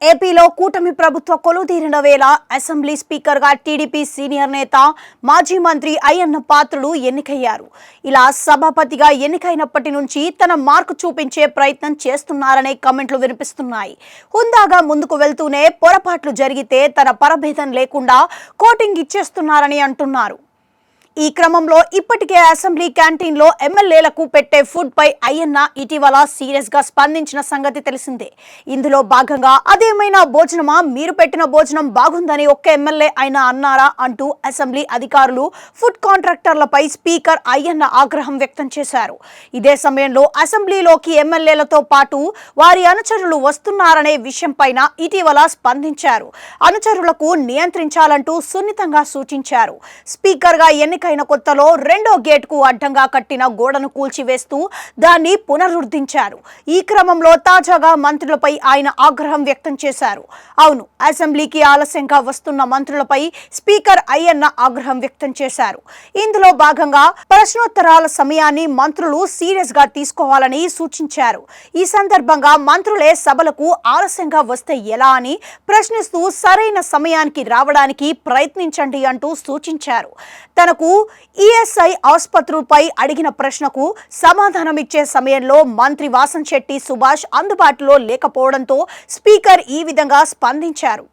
ఏపీలో కూటమి ప్రభుత్వ కొలువుదీరిన వేళ అసెంబ్లీ స్పీకర్గా టీడీపీ సీనియర్ నేత మాజీ మంత్రి అయ్యన్న పాత్రుడు ఎన్నికయ్యారు. ఇలా సభాపతిగా ఎన్నికైనప్పటి నుంచి తన మార్కు చూపించే ప్రయత్నం చేస్తున్నారనే కామెంట్లు వినిపిస్తున్నాయి. హుందాగా ముందుకు వెళ్తూనే పొరపాట్లు జరిగితే తన పరభేదం లేకుండా కోటింగ్ ఇచ్చేస్తున్నారని అంటున్నారు. ఈ క్రమంలో ఇప్పటికే అసెంబ్లీ క్యాంటీన్లో ఎమ్మెల్యేలకు పెట్టే ఫుడ్ పై అయ్యన్న ఇటీవల సీరియస్ గా స్పందించిన సంగతి తెలిసిందే. ఇందులో భాగంగా అదేమైనా భోజనమా, మీరు పెట్టిన భోజనం బాగుందని ఒక్క ఎమ్మెల్యే అయినా అన్నారా అంటూ అసెంబ్లీ అధికారులు, ఫుడ్ కాంట్రాక్టర్లపై స్పీకర్ అయ్యన్న ఆగ్రహం వ్యక్తం చేశారు. ఇదే సమయంలో అసెంబ్లీలోకి ఎమ్మెల్యేలతో పాటు వారి అనుచరులు వస్తున్నారనే విషయంపైన ఇటీవల స్పందించారు. అనుచరులకు నియంత్రించాలంటూ సున్నితంగా సూచించారు. స్పీకర్ గా ఎన్నికైన కొత్తలో రెండో గేట్ కు అడ్డంగా కట్టిన గోడను కూల్చివేస్తూ దాన్ని పునరుద్ధరించారు. ఈ క్రమంలో తాజాగా మంత్రులపై ఆయన ఆగ్రహం వ్యక్తం చేశారు. అవును, అసెంబ్లీకి ఆలస్యంగా వస్తున్న మంత్రులపై స్పీకర్ అయ్యన్న ఆగ్రహం వ్యక్తం చేశారు. ఇందులో భాగంగా ప్రశ్నోత్తరాల సమయాన్ని మంత్రులు సీరియస్ గా తీసుకోవాలని సూచించారు. ఈ సందర్భంగా మంత్రులే సభలకు ఆలస్యంగా వస్తే ఎలా అని ప్రశ్నిస్తూ సరైన సమయానికి రావడానికి ప్రయత్నించండి అంటూ సూచించారు. తనకు ఈఎస్ఐ ఆసుపత్రులపై అడిగిన ప్రశ్నకు సమాధానమిచ్చే సమయంలో మంత్రి వాసంశెట్టి సుభాష్ అందుబాటులో లేకపోవడంతో స్పీకర్ ఈ విధంగా స్పందించారు.